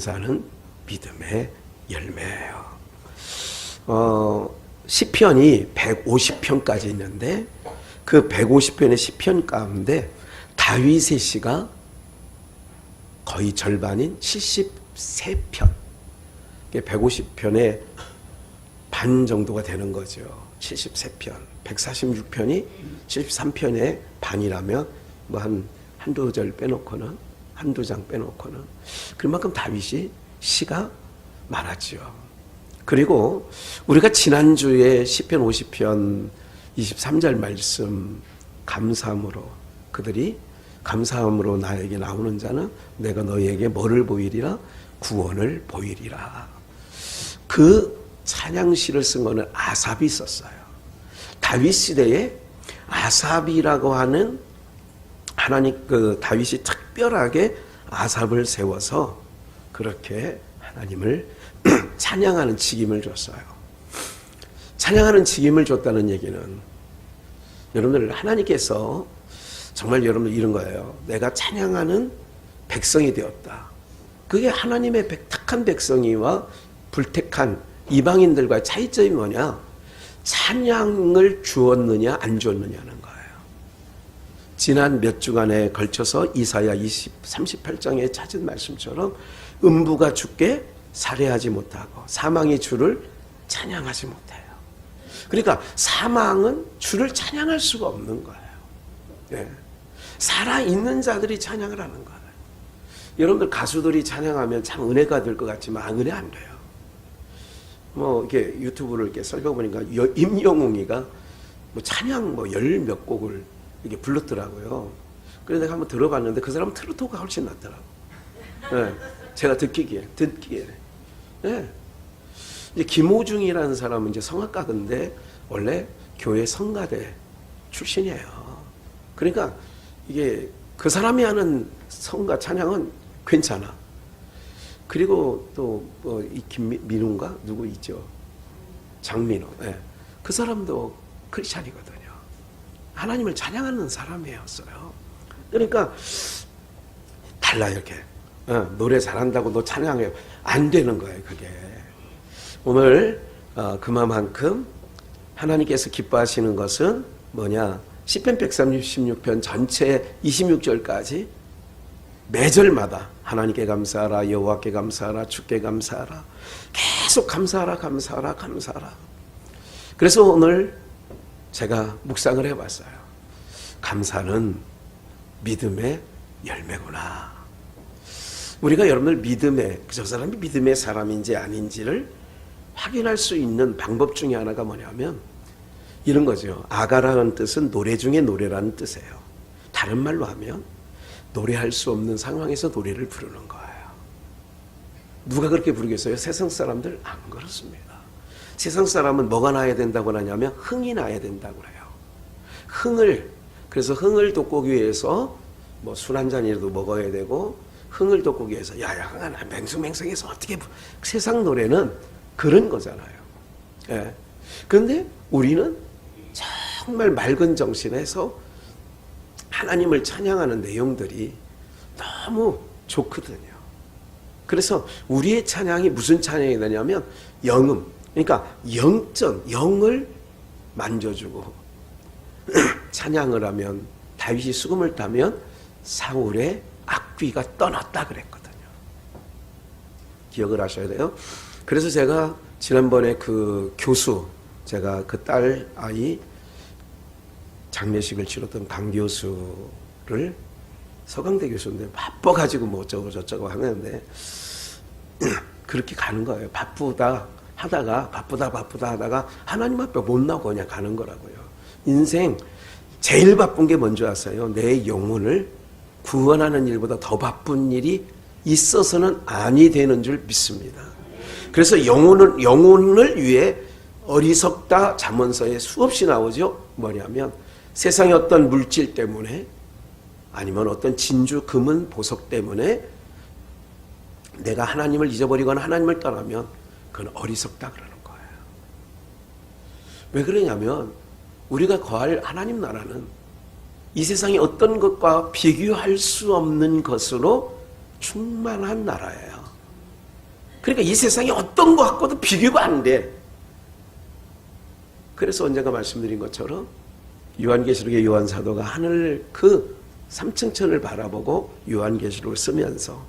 감사는 믿음의 열매예요. 시편이 150편까지 있는데 그 150편의 시편 가운데 다윗의 시가 거의 절반인 73편, 150편의 반 정도가 되는 거죠. 73편, 146편이 73편의 반이라면 뭐 한두 절 빼놓고는, 한두 장 빼놓고는 그만큼 다윗이 시가 많았죠. 그리고 우리가 지난주에 시편 50편 23절 말씀, 감사함으로 그들이 감사함으로 나에게 나오는 자는 내가 너희에게 뭐를 보이리라? 구원을 보이리라. 그 찬양시를 쓴 거는 아삽이 썼어요. 다윗 시대에 아삽이라고 하는 하나님, 다윗이 특별하게 아삽을 세워서 그렇게 하나님을 찬양하는 직임을 줬어요. 찬양하는 직임을 줬다는 얘기는 여러분들, 하나님께서 정말 여러분들 이런 거예요. 내가 찬양하는 백성이 되었다. 그게 하나님의 택한 백성이와 불택한 이방인들과의 차이점이 뭐냐? 찬양을 주었느냐 안 주었느냐는 거예요. 지난 몇 주간에 걸쳐서 이사야 38장에 찾은 말씀처럼 음부가 주께 살해하지 못하고 사망이 주를 찬양하지 못해요. 그러니까 사망은 주를 찬양할 수가 없는 거예요. 네. 살아있는 자들이 찬양을 하는 거예요. 여러분들 가수들이 찬양하면 참 은혜가 될 것 같지만 은혜 안 돼요. 뭐 이렇게 유튜브를 이렇게 살펴보니까 임영웅이가 뭐 찬양 뭐 열 몇 곡을 이렇게 불렀더라고요. 그래서 내가 한번 들어봤는데 그 사람은 트로트가 훨씬 낫더라고. 네. 제가 듣기에. 네. 이제 김호중이라는 사람은 이제 성악가인데 원래 교회 성가대 출신이에요. 그러니까 이게 그 사람이 하는 성가 찬양은 괜찮아. 그리고 또 뭐 이 김민우인가 누구 있죠? 장민호. 네. 그 사람도 크리스찬이거든요. 하나님을 찬양하는 사람이었어요. 그러니까 달라 이렇게. 노래 잘한다고 너 찬양해요. 안 되는 거예요, 그게. 오늘 그만큼 하나님께서 기뻐하시는 것은 뭐냐? 시편 136편 전체 26절까지 매절마다 하나님께 감사하라, 여호와께 감사하라, 주께 감사하라, 계속 감사하라, 감사하라, 감사하라. 그래서 오늘 제가 묵상을 해봤어요. 감사는 믿음의 열매구나. 우리가 여러분들 믿음의, 저 사람이 믿음의 사람인지 아닌지를 확인할 수 있는 방법 중에 하나가 뭐냐면 이런 거죠. 아가라는 뜻은 노래 중에 노래라는 뜻이에요. 다른 말로 하면 노래할 수 없는 상황에서 노래를 부르는 거예요. 누가 그렇게 부르겠어요? 세상 사람들 안 그렇습니다. 세상 사람은 뭐가 나야 된다고 하냐면 흥이 나야 된다고 해요. 그래서 흥을 돋구기 위해서 뭐 술 한 잔이라도 먹어야 되고 흥을 돋구기 위해서 야야가 맹숭맹숭해서 어떻게 세상 노래는 그런 거잖아요. 예. 그런데 우리는 정말 맑은 정신에서 하나님을 찬양하는 내용들이 너무 좋거든요. 그래서 우리의 찬양이 무슨 찬양이 되냐면 영음, 그러니까 영전, 영을 만져주고 찬양을 하면 다윗이 수금을 타면 사울의 악귀가 떠났다 그랬거든요. 기억을 하셔야 돼요. 그래서 제가 지난번에 그 교수, 제가 그 딸 아이 장례식을 치렀던 강 교수를 서강대 교수인데 바빠가지고 뭐 어쩌고 저쩌고 하는데 그렇게 가는 거예요. 바쁘다 하다가 하나님 앞에 못 나오고 그냥 가는 거라고요. 인생 제일 바쁜 게 뭔지 아세요? 내 영혼을 구원하는 일보다 더 바쁜 일이 있어서는 아니 되는 줄 믿습니다. 그래서 영혼을 위해 어리석다 잠언서에 수없이 나오죠. 뭐냐면 세상의 어떤 물질 때문에 아니면 어떤 진주, 금은, 보석 때문에 내가 하나님을 잊어버리거나 하나님을 떠나면 그건 어리석다 그러는 거예요. 왜 그러냐면 우리가 거할 하나님 나라는 이 세상의 어떤 것과 비교할 수 없는 것으로 충만한 나라예요. 그러니까 이 세상에 어떤 것 갖고도 비교가 안 돼. 그래서 언젠가 말씀드린 것처럼 요한계시록의 요한사도가 하늘 그 삼층천을 바라보고 요한계시록을 쓰면서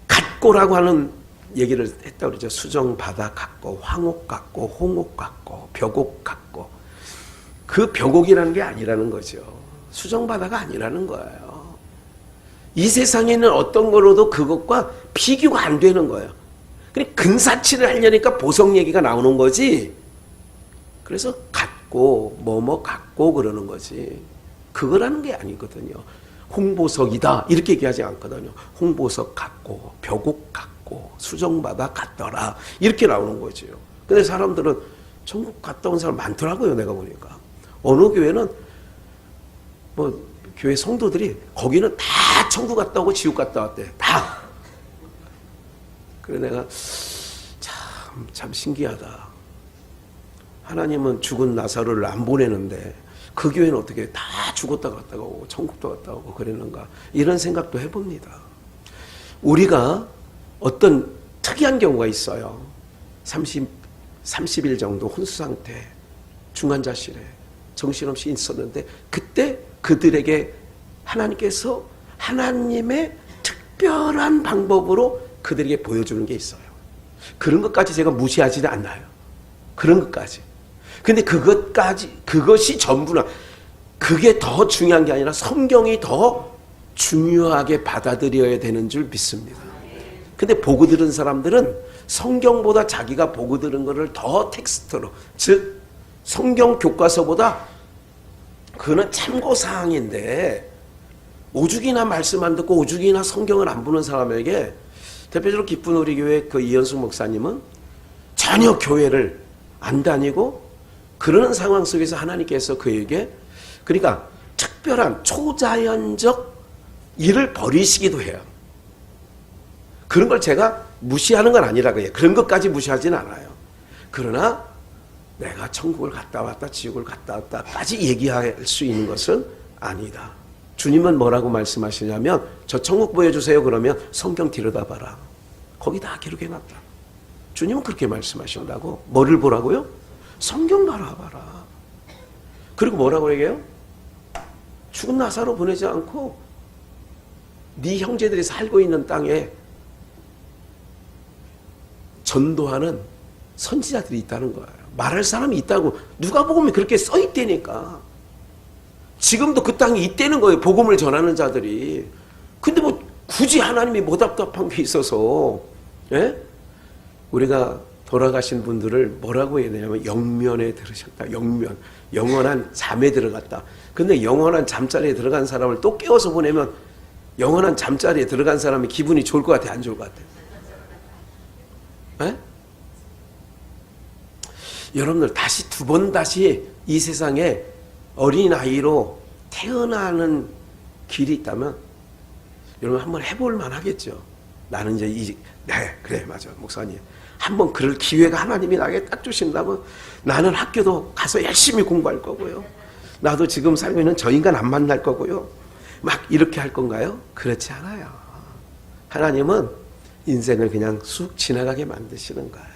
같고라고 하는 얘기를 했다고 그러죠. 수정바다 같고 황옥 같고 홍옥 같고 벽옥 같고, 그 벽옥이라는 게 아니라는 거죠. 수정바다가 아니라는 거예요. 이 세상에 있는 어떤 거로도 그것과 비교가 안 되는 거예요. 그래 근사치를 하려니까 보석 얘기가 나오는 거지. 그래서 같고 뭐뭐 같고 그러는 거지. 그거라는 게 아니거든요. 홍보석이다 이렇게 얘기하지 않거든요. 홍보석 같고 벽옥 같고 수정바다 같더라 이렇게 나오는 거죠. 근데 사람들은 천국 갔다 온 사람 많더라고요. 내가 보니까 어느 교회는 뭐 교회 성도들이 거기는 다 천국 갔다 오고 지옥 갔다 왔대. 다. 그래 내가 참 신기하다. 하나님은 죽은 나사로를 안 보내는데 그 교회는 어떻게 다 죽었다 갔다 오고 천국도 갔다 오고 그랬는가, 이런 생각도 해봅니다. 우리가 어떤 특이한 경우가 있어요. 30일 정도 혼수상태 중환자실에 정신없이 있었는데 그때 그들에게 하나님께서 하나님의 특별한 방법으로 그들에게 보여주는 게 있어요. 그런 것까지 제가 무시하지는 않아요. 그런 것까지. 근데 그것이 전부나, 그게 더 중요한 게 아니라 성경이 더 중요하게 받아들여야 되는 줄 믿습니다. 근데 보고 들은 사람들은 성경보다 자기가 보고 들은 것을 더 텍스트로, 즉 성경 교과서보다 그거는 참고사항인데 오죽이나 말씀 안 듣고 오죽이나 성경을 안 보는 사람에게, 대표적으로 기쁜 우리 교회 그 이현숙 목사님은 전혀 교회를 안 다니고 그러는 상황 속에서 하나님께서 그에게 그러니까 특별한 초자연적 일을 벌이시기도 해요. 그런 걸 제가 무시하는 건 아니라고요. 그런 것까지 무시하진 않아요. 그러나 내가 천국을 갔다 왔다 지옥을 갔다 왔다까지 얘기할 수 있는 것은 아니다. 주님은 뭐라고 말씀하시냐면 저 천국 보여주세요. 그러면 성경 들여다봐라. 거기 다 기록해놨다. 주님은 그렇게 말씀하신다고. 뭐를 보라고요? 성경 바라봐라. 그리고 뭐라고 얘기해요? 죽은 나사로 보내지 않고 네 형제들이 살고 있는 땅에 전도하는 선지자들이 있다는 거예요. 말할 사람이 있다고 누가 복음에 그렇게 써있다니까. 지금도 그 땅에 있다는 거예요. 복음을 전하는 자들이. 근데 뭐 굳이 하나님이 뭐 답답한 게 있어서, 예? 우리가 돌아가신 분들을 뭐라고 해야 되냐면 영면에 들으셨다. 영면. 영원한 잠에 들어갔다. 근데 영원한 잠자리에 들어간 사람을 또 깨워서 보내면 영원한 잠자리에 들어간 사람이 기분이 좋을 것 같아, 안 좋을 것 같아? 예? 여러분들 다시 두 번 다시 이 세상에 어린아이로 태어나는 길이 있다면 여러분 한번 해볼 만하겠죠. 나는 이제 네 그래 맞아 목사님 한번 그럴 기회가 하나님이 나에게 딱 주신다면 나는 학교도 가서 열심히 공부할 거고요. 나도 지금 살고 있는 저 인간 안 만날 거고요. 막 이렇게 할 건가요? 그렇지 않아요. 하나님은 인생을 그냥 쑥 지나가게 만드시는 거예요.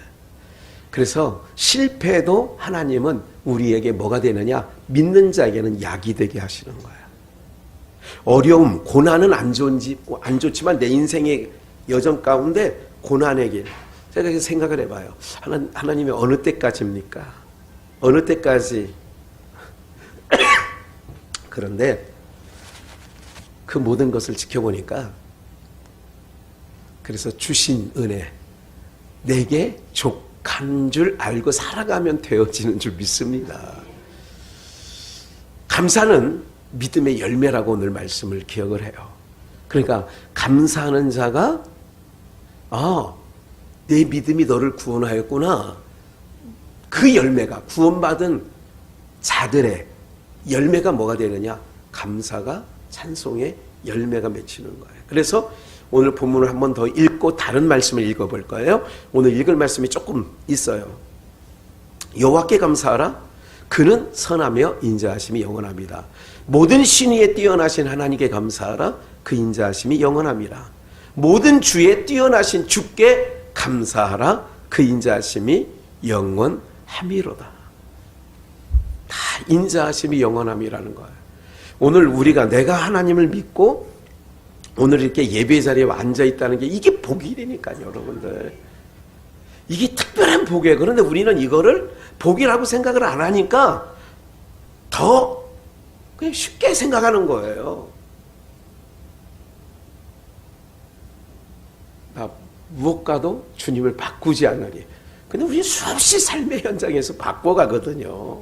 그래서 실패도 하나님은 우리에게 뭐가 되느냐? 믿는 자에게는 약이 되게 하시는 거예요. 어려움, 고난은 안 좋지만 내 인생의 여정 가운데 고난의 길. 제가 생각을 해봐요. 하나님이 어느 때까지입니까? 어느 때까지? 그런데 그 모든 것을 지켜보니까 그래서 주신 은혜, 내게 족한 줄 알고 살아가면 되어지는 줄 믿습니다. 감사는 믿음의 열매라고 오늘 말씀을 기억을 해요. 그러니까 감사하는 자가 내 믿음이 너를 구원하였구나. 그 열매가 구원받은 자들의 열매가 뭐가 되느냐? 감사가 찬송의 열매가 맺히는 거예요. 그래서 오늘 본문을 한 번 더 읽고 다른 말씀을 읽어볼 거예요. 오늘 읽을 말씀이 조금 있어요. 여호와께 감사하라. 그는 선하며 인자하심이 영원합니다. 모든 신위에 뛰어나신 하나님께 감사하라. 그 인자하심이 영원합니다. 모든 주에 뛰어나신 주께 감사하라. 그 인자하심이 영원함이로다. 다 인자하심이 영원함이라는 거예요. 오늘 우리가 내가 하나님을 믿고 오늘 이렇게 예배 자리에 앉아 있다는 게 이게 복이라니까요, 여러분들. 이게 특별한 복이에요. 그런데 우리는 이거를 복이라고 생각을 안 하니까 더 그냥 쉽게 생각하는 거예요. 나 무엇과도 주님을 바꾸지 않으리. 근데 우리 수없이 삶의 현장에서 바꿔가거든요.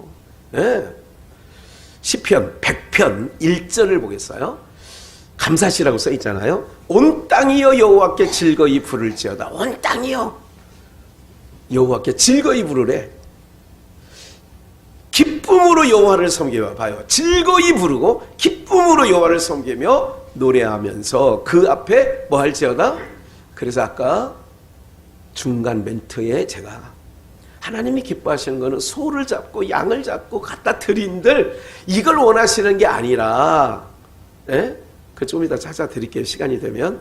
네. 시편 100편 1절을 보겠어요. 감사시라고 써 있잖아요. 온 땅이여 여호와께 즐거이 부를지어다. 온 땅이여 여호와께 즐거이 부르래. 기쁨으로 여호와를 섬기며 봐요. 즐거이 부르고 기쁨으로 여호와를 섬기며 노래하면서 그 앞에 뭐 할지어다. 그래서 아까 중간 멘트에 제가 하나님이 기뻐하시는 거는 소를 잡고 양을 잡고 갖다 드린들 이걸 원하시는 게 아니라, 예? 그 좀 이따 찾아 드릴게요. 시간이 되면.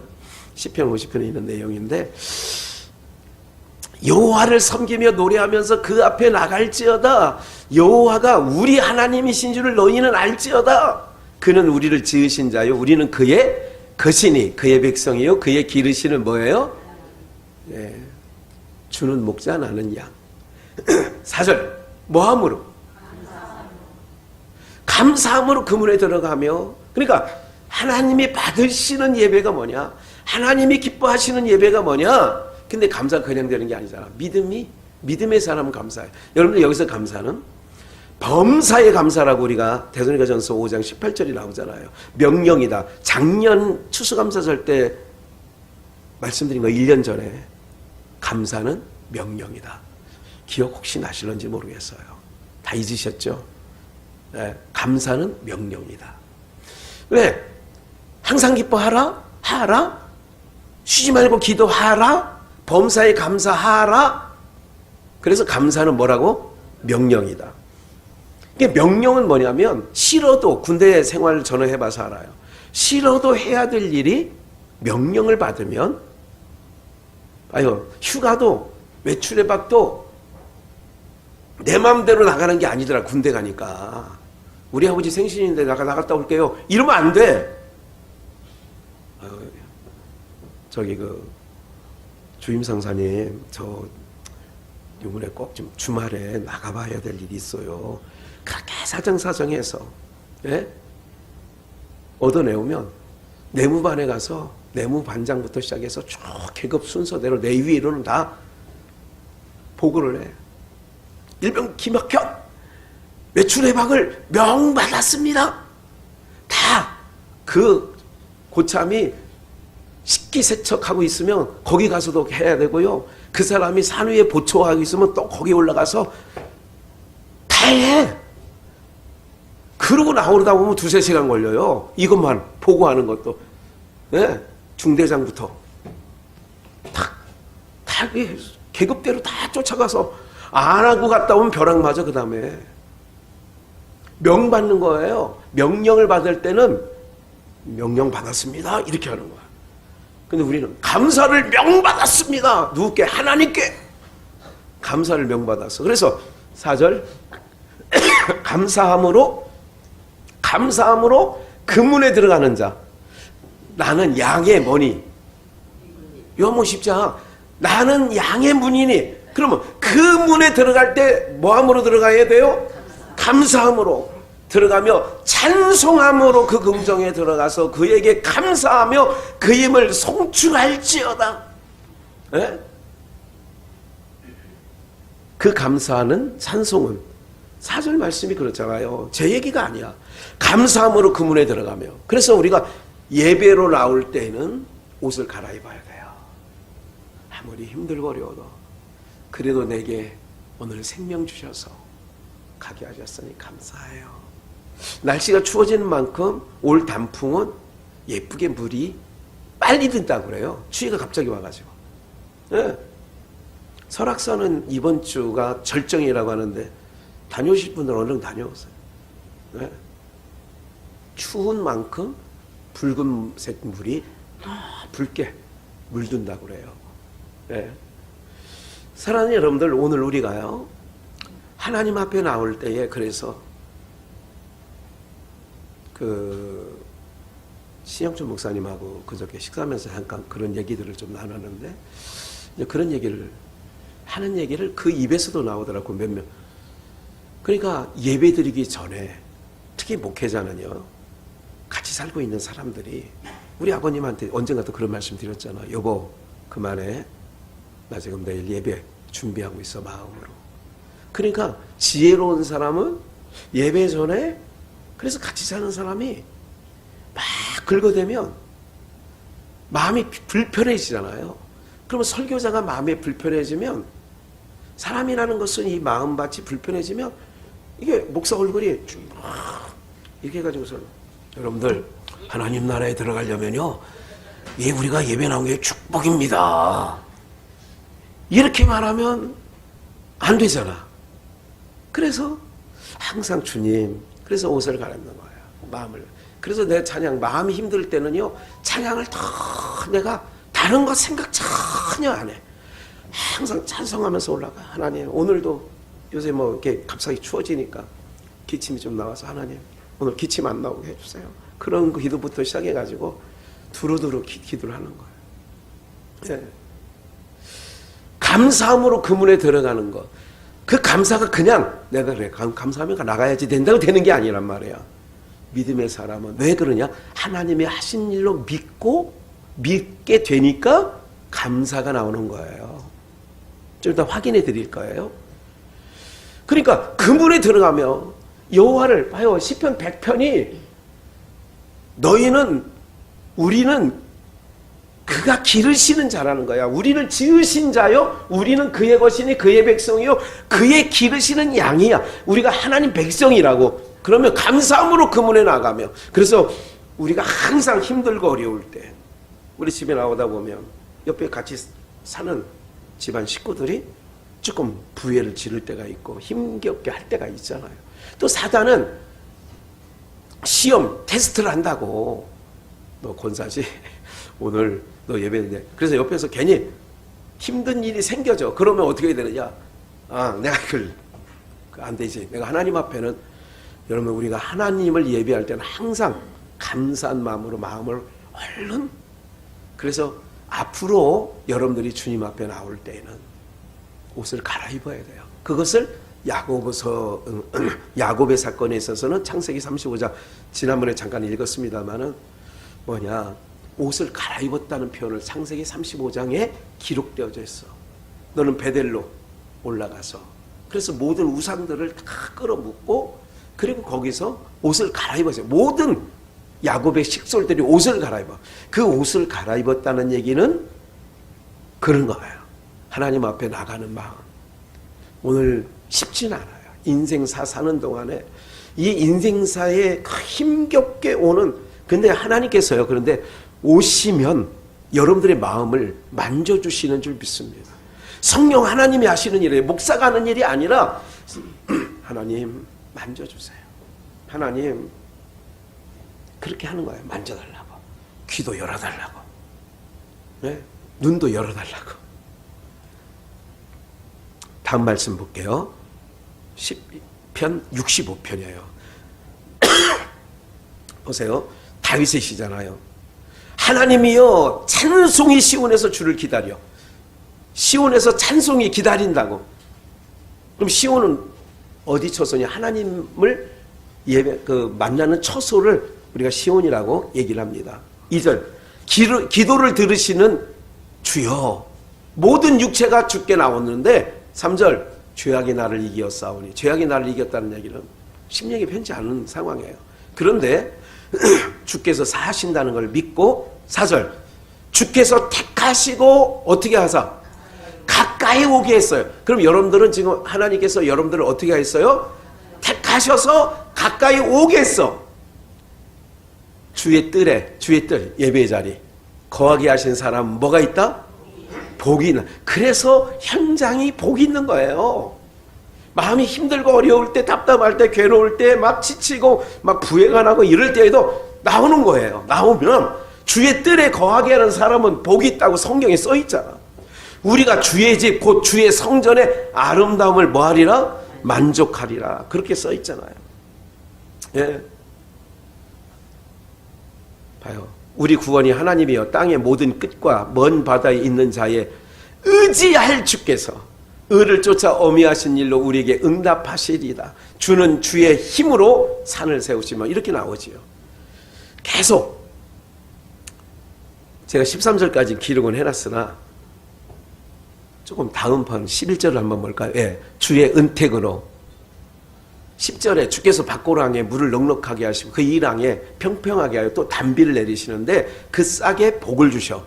시편 50편에 있는 내용인데, 여호와를 섬기며 노래하면서 그 앞에 나갈지어다. 여호와가 우리 하나님이신 줄을 너희는 알지어다. 그는 우리를 지으신 자요 우리는 그의 것이니 그의 백성이요 그의 기르시는 뭐예요? 예, 주는 목자 나는 양. 4절 뭐함으로? 감사함으로 그 문에 들어가며. 그러니까 하나님이 받으시는 예배가 뭐냐? 하나님이 기뻐하시는 예배가 뭐냐? 근데 감사 그냥 되는 게 아니잖아. 믿음의 사람은 감사해. 여러분들 여기서 감사는 범사의 감사라고 우리가 데살로니가전서 5장 18절이 나오잖아요. 명령이다. 작년 추수감사절 때 말씀드린 거 1년 전에 감사는 명령이다. 기억 혹시 나실런지 모르겠어요. 다 잊으셨죠? 네, 감사는 명령이다. 왜? 항상 기뻐하라? 하라? 쉬지 말고 기도하라? 범사에 감사하라? 그래서 감사는 뭐라고? 명령이다. 이게 명령은 뭐냐면 싫어도, 군대 생활 저는 해봐서 알아요. 싫어도 해야 될 일이 명령을 받으면, 아유, 휴가도 외출해박도 내 마음대로 나가는 게 아니더라. 군대 가니까. 우리 아버지 생신인데 나갔다 올게요. 이러면 안 돼. 아유, 저기 주임상사님, 저 이번에 꼭 좀 주말에 나가봐야 될 일이 있어요. 그렇게 사정사정해서, 예? 얻어내오면 내무반에 가서 내무반장부터 시작해서 쭉 계급 순서대로 내 위로는 다 보고를 해. 일병 김학현 외출해박을 명받았습니다. 다 그 고참이 식기세척하고 있으면 거기 가서도 해야 되고요. 그 사람이 산 위에 보초하고 있으면 또 거기 올라가서 다 해. 그러고 나오다 보면 2-3시간 걸려요. 이것만 보고하는 것도. 네? 중대장부터 다 계급대로 다 쫓아가서 안 하고 갔다 오면 벼락 맞아. 그 다음에 명 받는 거예요. 명령을 받을 때는 명령 받았습니다 이렇게 하는 거야. 근데 우리는 감사를 명받았습니다. 누구께? 하나님께 감사를 명받았어. 그래서 4절 감사함으로 그 문에 들어가는 자. 나는 양의 뭐니? 요한복음 10장 나는 양의 문이니. 그러면 그 문에 들어갈 때 뭐함으로 들어가야 돼요? 감사함으로 들어가며 찬송함으로 그 궁정에 들어가서 그에게 감사하며 그 힘을 송축할지어다. 예? 그 감사하는 찬송은 4절 말씀이 그렇잖아요. 제 얘기가 아니야. 감사함으로 그 문에 들어가며. 그래서 우리가 예배로 나올 때는 옷을 갈아입어야 돼요. 아무리 힘들고 어려워도 그래도 내게 오늘 생명 주셔서 가게 하셨으니 감사해요. 날씨가 추워지는 만큼 올 단풍은 예쁘게 물이 빨리 든다고 그래요. 추위가 갑자기 와가지고. 네. 설악산은 이번 주가 절정이라고 하는데 다녀오실 분들은 얼른 다녀오세요. 네. 추운 만큼 붉은색 물이 더 붉게 물든다고 그래요. 예. 사랑하는 여러분들, 오늘 우리가요, 하나님 앞에 나올 때에, 그래서 신영준 목사님하고 그저께 식사하면서 잠깐 그런 얘기들을 좀 나눴는데, 그런 얘기를 하는 얘기를 그 입에서도 나오더라고, 몇몇. 그러니까 예배 드리기 전에 특히 목회자는요, 같이 살고 있는 사람들이, 우리 아버님한테 언젠가 또 그런 말씀 드렸잖아. 여보, 그만해. 나 지금 내일 예배 준비하고 있어, 마음으로. 그러니까 지혜로운 사람은 예배 전에, 그래서 같이 사는 사람이 막 긁어대면 마음이 불편해지잖아요. 그러면 설교자가 마음이 불편해지면, 사람이라는 것은 이 마음밭이 불편해지면 이게 목사 얼굴이 이렇게 해가지고서, 여러분들 하나님 나라에 들어가려면요, 우리가 예배 나온 게 축복입니다, 이렇게 말하면 안 되잖아. 그래서 항상 주님, 그래서 옷을 갈아입는 거예요, 마음을. 그래서 내 찬양, 마음이 힘들 때는요, 찬양을 더 내가 다른 거 생각 전혀 안 해. 항상 찬송하면서 올라가. 하나님, 오늘도 요새 뭐 이렇게 갑자기 추워지니까 기침이 좀 나와서, 하나님 오늘 기침 안 나오게 해주세요. 그런 기도부터 시작해가지고 두루두루 기도를 하는 거예요. 예. 감사함으로 그 문에 들어가는 것. 그 감사가 그냥 내가 그래 감사하면 나가야지 된다고 되는 게 아니란 말이야. 믿음의 사람은 왜 그러냐? 하나님이 하신 일로 믿게 되니까 감사가 나오는 거예요. 좀 이따 확인해 드릴 거예요. 그러니까 그 문에 들어가면 여호와를 봐요. 시편 100편이 우리는 그가 기르시는 자라는 거야. 우리는 지으신 자요, 우리는 그의 것이니 그의 백성이요, 그의 기르시는 양이야. 우리가 하나님 백성이라고. 그러면 감사함으로 그 문에 나가며, 그래서 우리가 항상 힘들고 어려울 때, 우리 집에 나오다 보면 옆에 같이 사는 집안 식구들이 조금 부해를 지를 때가 있고 힘겹게 할 때가 있잖아요. 또 사단은 시험 테스트를 한다고, 너 권사지? 오늘 너 예배인데. 그래서 옆에서 괜히 힘든 일이 생겨져. 그러면 어떻게 해야 되느냐? 내가 안 되지. 내가 하나님 앞에는, 여러분, 우리가 하나님을 예배할 때는 항상 감사한 마음으로 마음을 얼른, 그래서 앞으로 여러분들이 주님 앞에 나올 때에는 옷을 갈아입어야 돼요. 그것을 야곱의 사건에 있어서는 창세기 35장 지난번에 잠깐 읽었습니다마는 옷을 갈아입었다는 표현을 창세기 35장에 기록되어져 있어. 너는 베델로 올라가서, 그래서 모든 우상들을 다 끌어묻고, 그리고 거기서 옷을 갈아입었어요. 모든 야곱의 식솔들이 옷을 갈아입어. 그 옷을 갈아입었다는 얘기는 그런 거예요. 하나님 앞에 나가는 마음. 오늘 쉽진 않아요. 인생사 사는 동안에 이 인생사에 힘겹게 오는, 근데 하나님께서요, 그런데 오시면 여러분들의 마음을 만져주시는 줄 믿습니다. 성령 하나님이 하시는 일이에요. 목사가 하는 일이 아니라 하나님 만져주세요. 하나님, 그렇게 하는 거예요. 만져달라고. 귀도 열어달라고. 네? 눈도 열어달라고. 다음 말씀 볼게요. 시편 65편이에요. 보세요. 다윗의 시잖아요. 하나님이여, 찬송이 시온에서 주를 기다려. 시온에서 찬송이 기다린다고. 그럼 시온은 어디 처소냐? 하나님을 만나는 처소를 우리가 시온이라고 얘기를 합니다. 2절, 기도를 들으시는 주여. 모든 육체가 주께 나왔는데 3절, 죄악이 나를 이기었사오니. 죄악이 나를 이겼다는 얘기는 심령이 편치 않은 상황이에요. 그런데 주께서 사하신다는 걸 믿고, 4절, 주께서 택하시고 어떻게 하사? 가까이 오게 했어요. 그럼 여러분들은 지금 하나님께서 여러분들을 어떻게 했어요? 택하셔서 가까이 오게 했어. 주의 뜰, 예배의 자리 거하게 하신 사람은 뭐가 있다? 복이 있는. 그래서 현장이 복이 있는 거예요. 마음이 힘들고 어려울 때, 답답할 때, 괴로울 때, 막 지치고 막 부해가 나고 이럴 때에도 나오는 거예요. 나오면 주의 뜰에 거하게 하는 사람은 복이 있다고 성경에 써 있잖아. 우리가 주의 집 곧 주의 성전의 아름다움을 뭐하리라? 만족하리라. 그렇게 써 있잖아요. 예. 봐요. 우리 구원이 하나님이여 땅의 모든 끝과 먼 바다에 있는 자의 의지할 주께서 의를 쫓아 어미하신 일로 우리에게 응답하시리다. 주는 주의 힘으로 산을 세우시며 이렇게 나오지요. 계속 제가 13절까지 기록은 해놨으나 조금 다음 편 11절을 한번 볼까요? 예, 주의 은택으로 10절에 주께서 밭고랑에 물을 넉넉하게 하시고 그 이랑에 평평하게 하여 또 단비를 내리시는데 그 싹에 복을 주셔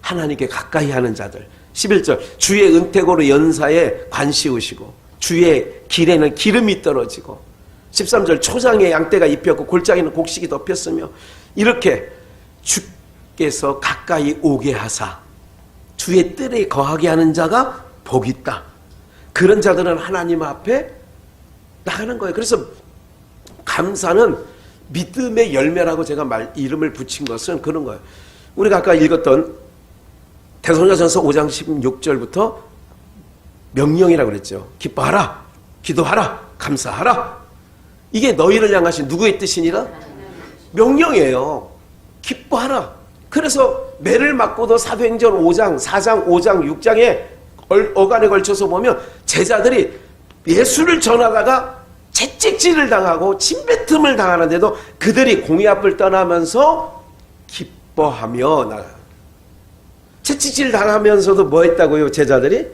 하나님께 가까이 하는 자들. 11절 주의 은택으로 연사에 관 씌우시고 주의 길에는 기름이 떨어지고 13절 초장에 양떼가 입혔고 골짜기는 곡식이 덮였으며 이렇게 주께서 가까이 오게 하사 주의 뜰에 거하게 하는 자가 복이 있다. 그런 자들은 하나님 앞에 나가는 거예요. 그래서 감사는 믿음의 열매라고 제가 이름을 붙인 것은 그런 거예요. 우리가 아까 읽었던 데살로니가전서 5장 16절부터 명령이라고 그랬죠. 기뻐하라, 기도하라, 감사하라. 이게 너희를 향하신 누구의 뜻이니라? 명령이에요. 기뻐하라. 그래서 매를 맞고도 사도행전 5장, 4장, 5장, 6장에 어간에 걸쳐서 보면 제자들이 예수를 전하다가 채찍질을 당하고 침뱉음을 당하는데도 그들이 공의 앞을 떠나면서 기뻐하며 나가요. 채찍질 당하면서도 뭐 했다고요? 제자들이?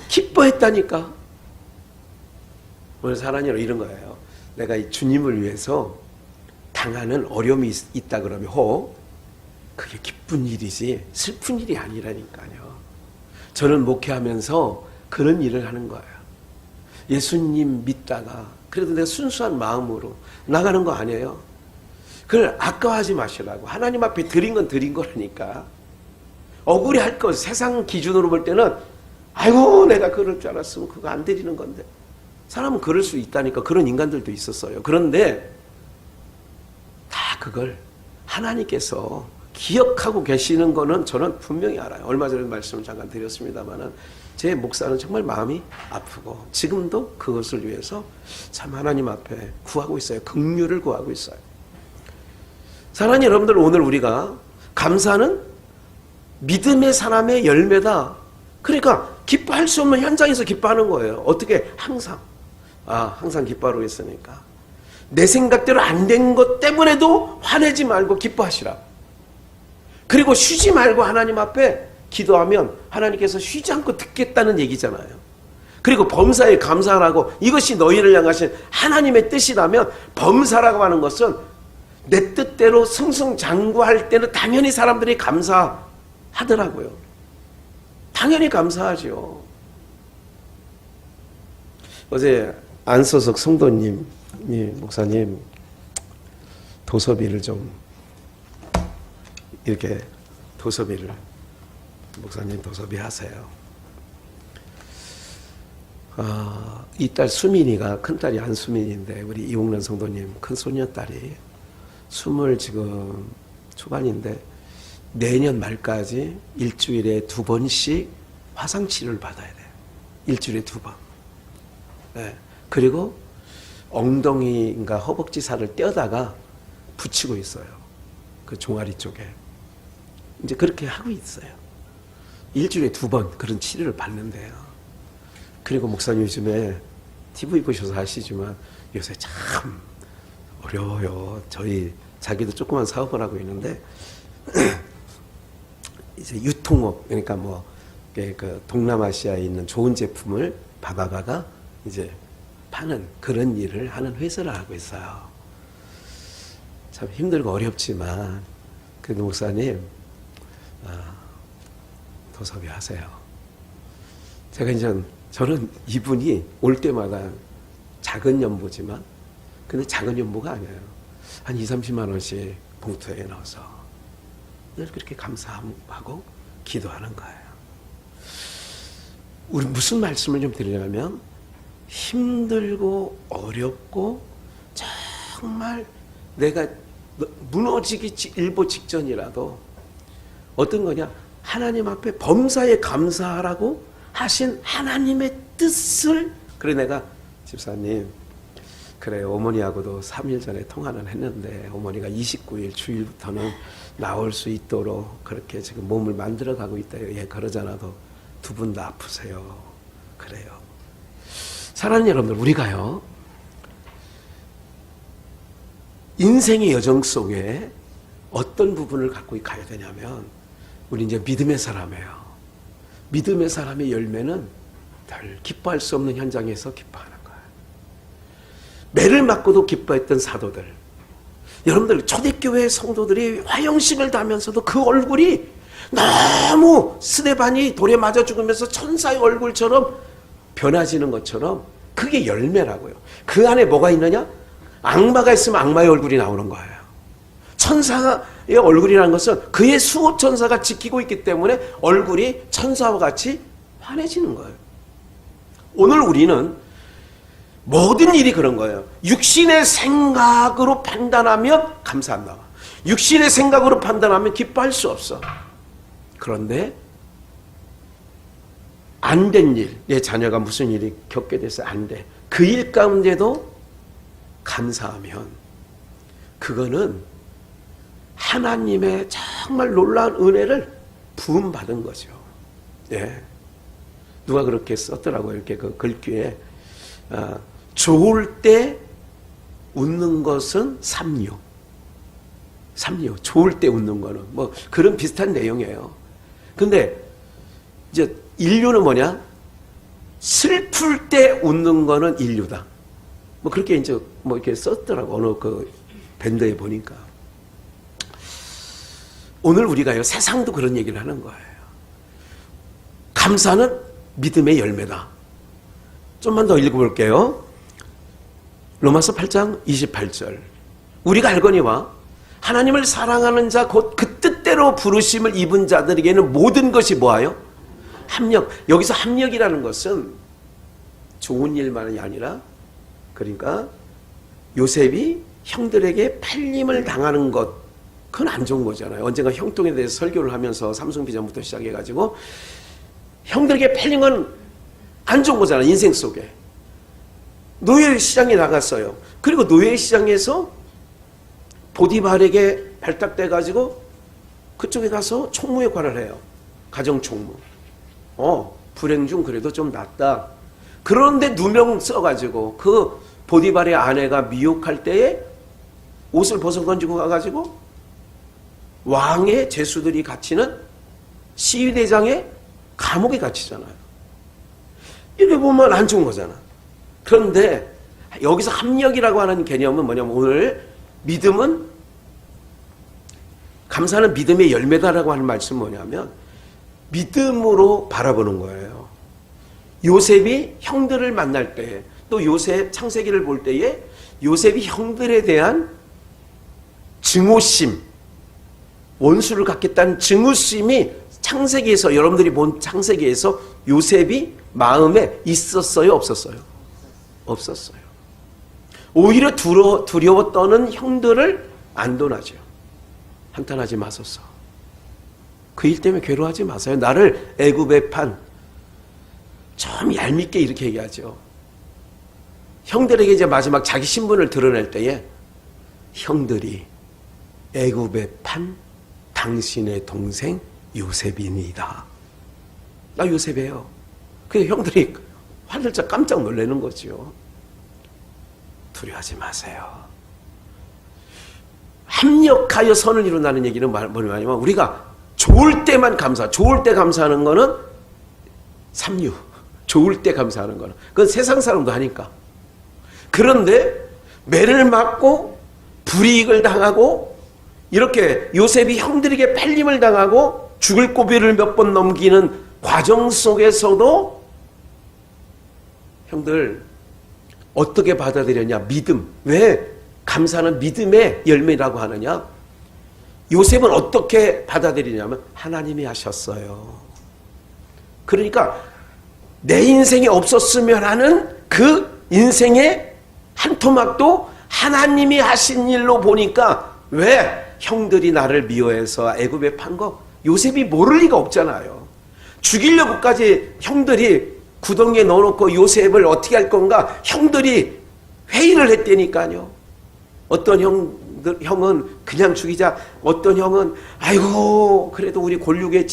기뻐했다니까. 오늘 사랑하는 이런 거예요. 내가 이 주님을 위해서 당하는 어려움이 있다 그러면 그게 기쁜 일이지 슬픈 일이 아니라니까요. 저는 목회하면서 그런 일을 하는 거예요. 예수님 믿다가 그래도 내가 순수한 마음으로 나가는 거 아니에요. 그걸 아까워하지 마시라고. 하나님 앞에 드린 건 드린 거라니까. 억울해할 것, 세상 기준으로 볼 때는 아이고 내가 그럴 줄 알았으면 그거 안 드리는 건데. 사람은 그럴 수 있다니까. 그런 인간들도 있었어요. 그런데 다 그걸 하나님께서 기억하고 계시는 거는 저는 분명히 알아요. 얼마 전에 말씀을 잠깐 드렸습니다마는 제 목사는 정말 마음이 아프고 지금도 그것을 위해서 참 하나님 앞에 구하고 있어요. 긍휼을 구하고 있어요. 사랑하는 여러분들, 오늘 우리가 감사는 믿음의 사람의 열매다. 그러니까 기뻐할 수 없는 현장에서 기뻐하는 거예요. 어떻게? 항상 기뻐하고 있으니까 내 생각대로 안 된 것 때문에도 화내지 말고 기뻐하시라. 그리고 쉬지 말고 하나님 앞에 기도하면 하나님께서 쉬지 않고 듣겠다는 얘기잖아요. 그리고 범사에 감사하라고, 이것이 너희를 향하신 하나님의 뜻이라면 범사라고 하는 것은 내 뜻대로 승승장구할 때는 당연히 사람들이 감사하더라고요. 당연히 감사하죠. 어제 안소석 성도님이 목사님 도서비를 좀 이렇게 도서비를 목사님 도서비 하세요. 이 딸 수민이가, 큰딸이 안수민인데 우리 이홍란 성도님 큰 소녀딸이 20 지금 초반인데 내년 말까지 일주일에 2번씩 화상치료를 받아야 돼요. 일주일에 2번. 네. 그리고 엉덩이인가 허벅지 살을 떼어다가 붙이고 있어요. 그 종아리 쪽에. 이제 그렇게 하고 있어요. 일주일에 2번 그런 치료를 받는데요. 그리고 목사님 요즘에 TV 보셔서 아시지만 요새 참 어려워요. 자기도 조그만 사업을 하고 있는데 이제 유통업, 그러니까 그 동남아시아에 있는 좋은 제품을 받아다가 이제 파는 그런 일을 하는 회사를 하고 있어요. 참 힘들고 어렵지만 그래도 목사님 도섭이 하세요. 제가 이제 저는 이분이 올 때마다 작은 연보지만 근데 작은 연보가 아니에요. 한 20-30만 원씩 봉투에 넣어서 늘 그렇게 감사하고 기도하는 거예요. 우리 무슨 말씀을 좀 드리냐면 힘들고 어렵고 정말 내가 무너지기 일보 직전이라도 어떤 거냐? 하나님 앞에 범사에 감사하라고 하신 하나님의 뜻을. 그래 내가 집사님, 그래 어머니하고도 3일 전에 통화는 했는데 어머니가 29일 주일부터는 나올 수 있도록 그렇게 지금 몸을 만들어가고 있다요. 예, 그러잖아도 두 분 다 아프세요. 그래요. 사랑하는 여러분들, 우리가요 인생의 여정 속에 어떤 부분을 갖고 가야 되냐면, 우리 이제 믿음의 사람이에요. 믿음의 사람의 열매는 별 기뻐할 수 없는 현장에서 기뻐하는 거예요. 매를 맞고도 기뻐했던 사도들, 여러분들 초대교회 성도들이 화형식을 다하면서도 그 얼굴이 너무 스데반이 돌에 맞아 죽으면서 천사의 얼굴처럼 변화지는 것처럼 그게 열매라고요. 그 안에 뭐가 있느냐? 악마가 있으면 악마의 얼굴이 나오는 거예요. 천사의 얼굴이라는 것은 그의 수호 천사가 지키고 있기 때문에 얼굴이 천사와 같이 환해지는 거예요. 오늘 우리는 모든 일이 그런 거예요. 육신의 생각으로 판단하면 감사 안 나와. 육신의 생각으로 판단하면 기뻐할 수 없어. 그런데 안 된 일, 내 자녀가 무슨 일이 겪게 돼서 안 돼. 그 일 가운데도 감사하면 그거는 하나님의 정말 놀라운 은혜를 부음받은 거죠. 예. 누가 그렇게 썼더라고요. 이렇게 그 글귀에 좋을 때 웃는 것은 삼류. 삼류. 좋을 때 웃는 거는 뭐 그런 비슷한 내용이에요. 근데 이제 인류는 뭐냐? 슬플 때 웃는 거는 인류다. 뭐 그렇게 이제 뭐 이렇게 썼더라고. 어느 그 밴드에 보니까. 오늘 우리가요, 세상도 그런 얘기를 하는 거예요. 감사는 믿음의 열매다. 좀만 더 읽어볼게요. 로마서 8장 28절. 우리가 알거니와 하나님을 사랑하는 자 곧 그 뜻대로 부르심을 입은 자들에게는 모든 것이 뭐하여? 합력. 여기서 합력이라는 것은 좋은 일만이 아니라, 그러니까 요셉이 형들에게 팔림을 당하는 것, 그건 안 좋은 거잖아요. 언젠가 형통에 대해서 설교를 하면서 삼성비전부터 시작해가지고 형들에게 팔린 건 안 좋은 거잖아요. 인생 속에. 노예 시장에 나갔어요. 그리고 노예 시장에서 보디발에게 발탁돼가지고 그쪽에 가서 총무 역할을 해요. 가정총무. 불행 중 그래도 좀 낫다. 그런데 누명 써가지고 그 보디발의 아내가 미혹할 때에 옷을 벗어던지고 가가지고 왕의 제수들이 갇히는 시위대장의 감옥에 갇히잖아요. 이렇게 보면 안 좋은 거잖아. 그런데 여기서 합력이라고 하는 개념은 뭐냐면, 오늘 믿음은, 감사는 믿음의 열매다라고 하는 말씀은 뭐냐면 믿음으로 바라보는 거예요. 요셉이 형들을 만날 때, 또 요셉 창세기를 볼 때에 요셉이 형들에 대한 증오심, 원수를 갖겠다는 증오심이 창세기에서, 여러분들이 본 창세기에서 요셉이 마음에 있었어요, 없었어요? 없었어요. 오히려 두려워 떠는 형들을 안도나죠. 한탄하지 마소서. 그 일 때문에 괴로워하지 마세요. 나를 애굽에 판, 좀 얄밉게 이렇게 얘기하죠. 형들에게 이제 마지막 자기 신분을 드러낼 때에 형들이 애굽에 판 당신의 동생 요셉이니이다. 나 요셉이에요. 그 형들이 화들짝 깜짝 놀라는 거죠. 두려워하지 마세요. 합력하여 선을 이룬다는 얘기는 뭐냐면, 우리가 좋을 때만 좋을 때 감사하는 거는 삼류. 좋을 때 감사하는 거는. 그건 세상 사람도 하니까. 그런데 매를 맞고 불이익을 당하고 이렇게 요셉이 형들에게 팔림을 당하고 죽을 고비를 몇 번 넘기는 과정 속에서도 형들 어떻게 받아들였냐? 믿음. 왜 감사는 믿음의 열매라고 하느냐? 요셉은 어떻게 받아들이냐면 하나님이 하셨어요. 그러니까 내 인생이 없었으면 하는 그 인생의 한 토막도 하나님이 하신 일로 보니까 왜 형들이 나를 미워해서 애굽에 판 거 요셉이 모를 리가 없잖아요. 죽이려고까지 형들이 구덩이에 넣어놓고 요셉을 어떻게 할 건가 형들이 회의를 했다니까요. 어떤 형은 그냥 죽이자, 어떤 형은 아이고 그래도 우리 골육의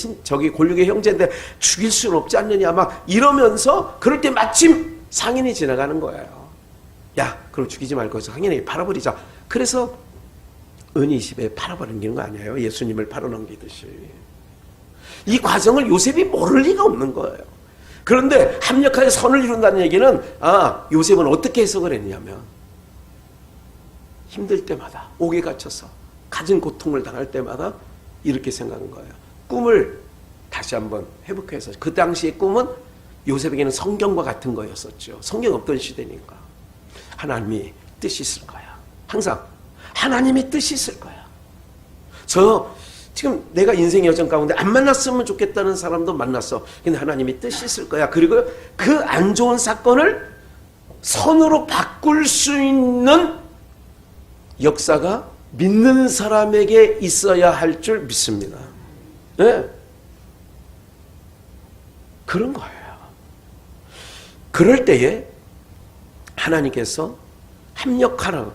형제인데 죽일 수는 없지 않느냐 막 이러면서, 그럴 때 마침 상인이 지나가는 거예요. 야 그럼 죽이지 말고 상인에게 팔아버리자. 그래서 은이십에 팔아버리는 거 아니에요? 예수님을 팔아넘기듯이. 이 과정을 요셉이 모를 리가 없는 거예요. 그런데 합력하여 선을 이룬다는 얘기는, 요셉은 어떻게 해석을 했냐면, 힘들 때마다, 옥에 갇혀서 가진 고통을 당할 때마다 이렇게 생각한 거예요. 꿈을 다시 한번 회복해서, 그 당시의 꿈은 요셉에게는 성경과 같은 거였었죠. 성경 없던 시대니까. 하나님이 뜻이 있을 거야. 항상 하나님의 뜻이 있을 거야. 지금 내가 인생의 여정 가운데 안 만났으면 좋겠다는 사람도 만났어. 근데 하나님이 뜻이 있을 거야. 그리고 그 안 좋은 사건을 선으로 바꿀 수 있는 역사가 믿는 사람에게 있어야 할 줄 믿습니다. 네. 그런 거예요. 그럴 때에 하나님께서 합력하라.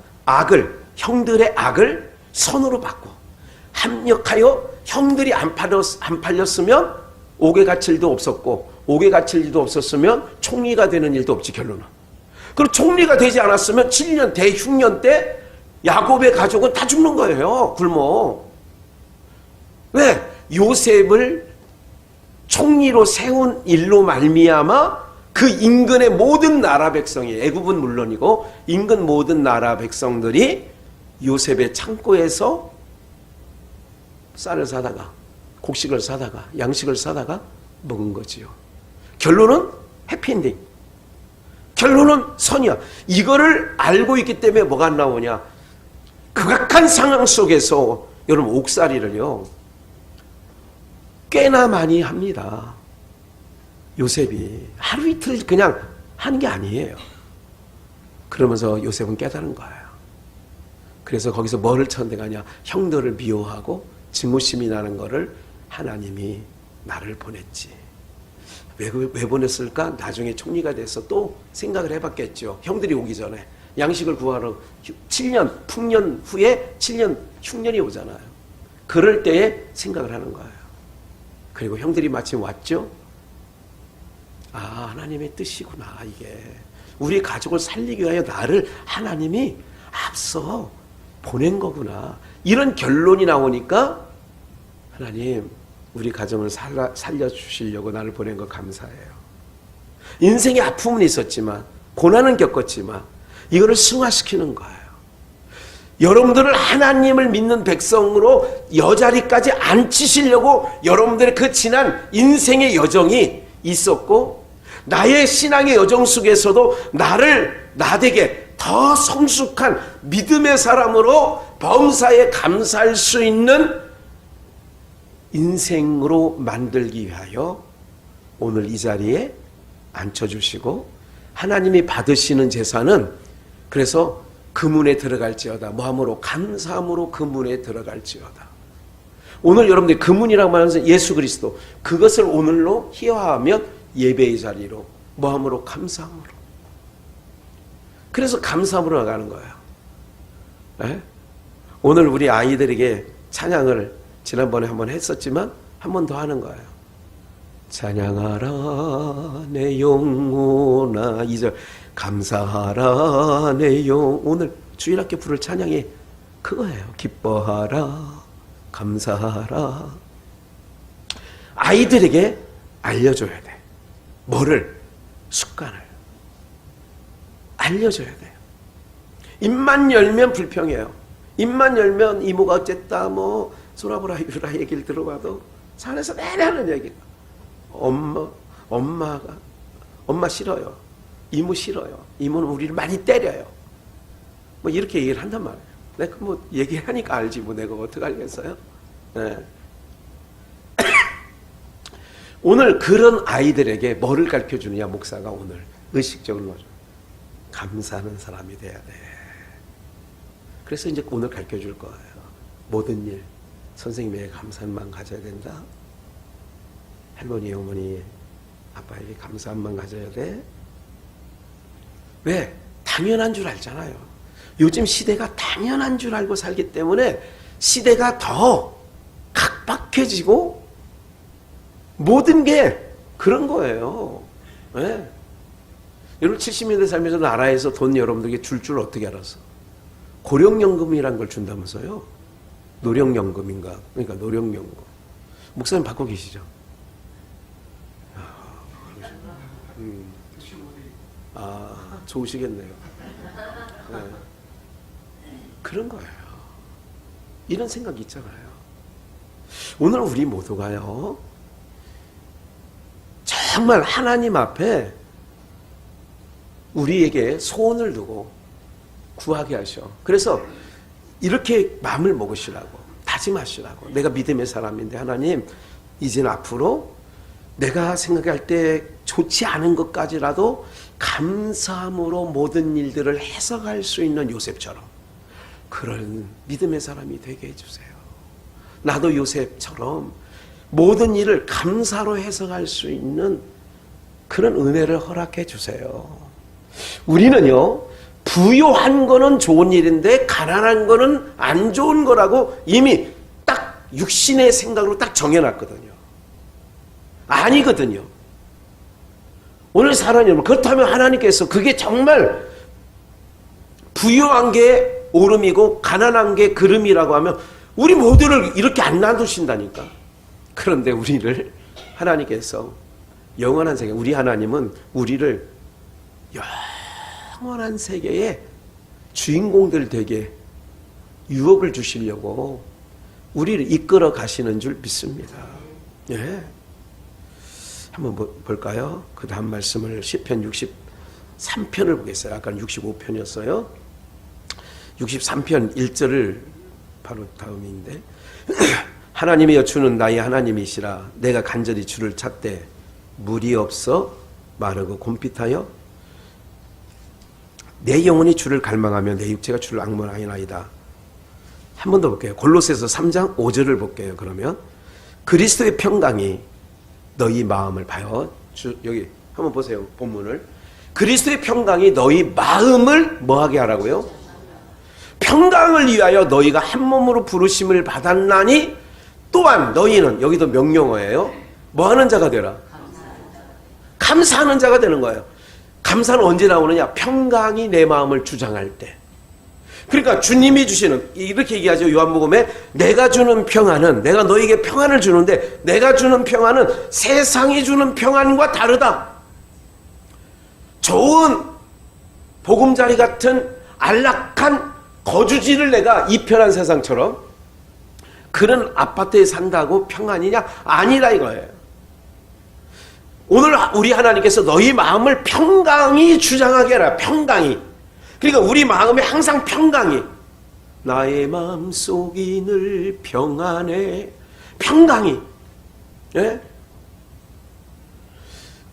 형들의 악을 선으로 바꿔. 합력하여 형들이 안 팔렸으면 옥에 갇힐 일도 없었고, 옥에 갇힐 일도 없었으면 총리가 되는 일도 없지, 결론은. 그리고 총리가 되지 않았으면 7년 대흉년 때 야곱의 가족은 다 죽는 거예요. 굶어. 왜? 요셉을 총리로 세운 일로 말미암아 그 인근의 모든 나라 백성이, 애굽은 물론이고 인근 모든 나라 백성들이 요셉의 창고에서 쌀을 사다가, 곡식을 사다가, 양식을 사다가 먹은 거지요. 결론은 해피엔딩. 결론은 선이야. 이거를 알고 있기 때문에 뭐가 나오냐. 극악한 상황 속에서 여러분 옥살이를요 꽤나 많이 합니다. 요셉이 하루 이틀 그냥 하는 게 아니에요. 그러면서 요셉은 깨달은 거예요. 그래서 거기서 뭐를 천대가냐. 형들을 미워하고 증오심이 나는 거를 하나님이 나를 보냈지. 왜 보냈을까? 나중에 총리가 돼서 또 생각을 해봤겠죠. 형들이 오기 전에 양식을 구하러 7년 풍년 후에 7년 흉년이 오잖아요. 그럴 때에 생각을 하는 거예요. 그리고 형들이 마침 왔죠. 하나님의 뜻이구나. 이게 우리 가족을 살리기 위하여 나를 하나님이 앞서 보낸 거구나. 이런 결론이 나오니까 하나님 우리 가정을 살려주시려고 나를 보낸 거 감사해요. 인생에 아픔은 있었지만, 고난은 겪었지만 이거를 승화시키는 거예요. 여러분들을 하나님을 믿는 백성으로 여자리까지 앉히시려고 여러분들의 그 지난 인생의 여정이 있었고, 나의 신앙의 여정 속에서도 나되게 더 성숙한 믿음의 사람으로 범사에 감사할 수 있는 인생으로 만들기 위하여 오늘 이 자리에 앉혀주시고, 하나님이 받으시는 제사는 그래서 그 문에 들어갈지어다. 뭐함으로? 감사함으로 그 문에 들어갈지어다. 오늘 여러분들이 그 문이라고 말하면서 예수 그리스도, 그것을 오늘로 희화하면 예배의 자리로, 뭐함으로? 감사함으로. 그래서 감사함으로 나가는 거예요. 네? 오늘 우리 아이들에게 찬양을 지난번에 한번 했었지만 한 번 더 하는 거예요. 찬양하라 내 영혼아. 2절 감사하라 내 영. 오늘 주일학교 부를 찬양이 그거예요. 기뻐하라 감사하라. 아이들에게 알려줘야 돼. 뭐를? 습관을 알려줘야 돼요. 입만 열면 불평해요. 입만 열면 이모가 어쨌다 뭐 소라보라 유라 얘기를 들어봐도 산에서 내내 하는 얘기가 엄마 싫어요. 이모 싫어요. 이모는 우리를 많이 때려요. 뭐 이렇게 얘기를 한단 말이에요. 내가 뭐 얘기하니까 알지 뭐 내가 어떻게 알겠어요? 네. 오늘 그런 아이들에게 뭐를 가르쳐 주느냐 목사가 오늘 의식적으로 감사하는 사람이 돼야 돼. 그래서 이제 오늘 가르쳐 줄 거예요. 모든 일 선생님에게 감사한 마음 가져야 된다. 할머니, 어머니, 아빠에게 감사한 마음 가져야 돼. 왜? 당연한 줄 알잖아요. 요즘 시대가 당연한 줄 알고 살기 때문에 시대가 더 각박해지고 모든 게 그런 거예요. 네. 여러분 70년대 살면서 나라에서 돈 여러분들에게 줄 어떻게 알았어? 고령연금이란 걸 준다면서요? 노령연금인가? 그러니까 노령연금. 목사님 받고 계시죠? 좋으시겠네요. 네. 그런 거예요. 이런 생각이 있잖아요. 오늘 우리 모두가요, 정말 하나님 앞에 우리에게 소원을 두고 구하게 하셔. 그래서 이렇게 마음을 먹으시라고, 다짐하시라고. 내가 믿음의 사람인데 하나님, 이제는 앞으로 내가 생각할 때 좋지 않은 것까지라도 감사함으로 모든 일들을 해석할 수 있는 요셉처럼 그런 믿음의 사람이 되게 해주세요. 나도 요셉처럼 모든 일을 감사로 해석할 수 있는 그런 은혜를 허락해 주세요. 우리는요, 부유한 거는 좋은 일인데 가난한 거는 안 좋은 거라고 이미 딱 육신의 생각으로 딱 정해놨거든요. 아니거든요. 오늘 사랑하는 여러분, 그렇다면 하나님께서 그게 정말 부유한 게 오름이고 가난한 게 그름이라고 하면 우리 모두를 이렇게 안 놔두신다니까. 그런데 우리를 하나님께서 영원한 세계, 우리 하나님은 우리를 영원한 세계의 주인공들 되게 유업을 주시려고 우리를 이끌어 가시는 줄 믿습니다. 예. 한번 볼까요? 그 다음 말씀을 시편 63편을 보겠어요. 아까 65편이었어요. 63편 1절을 바로 다음인데 하나님이여 주는 나의 하나님이시라. 내가 간절히 주를 찾되 물이 없어 마르고 곰pit하여 내 영혼이 주를 갈망하며 내 육체가 주를 악문하이나이다. 한 번 더 볼게요. 골로새서 3장 5절을 볼게요. 그러면 그리스도의 평강이 너희 마음을 봐요. 여기 한번 보세요. 본문을. 그리스도의 평강이 너희 마음을 뭐하게 하라고요? 평강을 위하여 너희가 한 몸으로 부르심을 받았나니 또한 너희는, 여기도 명령어예요, 뭐하는 자가 되라? 감사하는 자가 되는 거예요. 감사는 언제 나오느냐? 평강이 내 마음을 주장할 때. 그러니까 주님이 주시는, 이렇게 얘기하죠. 요한복음에 내가 주는 평안은, 내가 너에게 평안을 주는데 내가 주는 평안은 세상이 주는 평안과 다르다. 좋은 보금자리 같은 안락한 거주지를 내가 이 편한 세상처럼 그런 아파트에 산다고 평안이냐? 아니라 이거예요. 오늘 우리 하나님께서 너희 마음을 평강이 주장하게 해라. 평강이. 그러니까 우리 마음에 항상 평강이, 나의 마음속이 늘 평안해, 평강이, 예?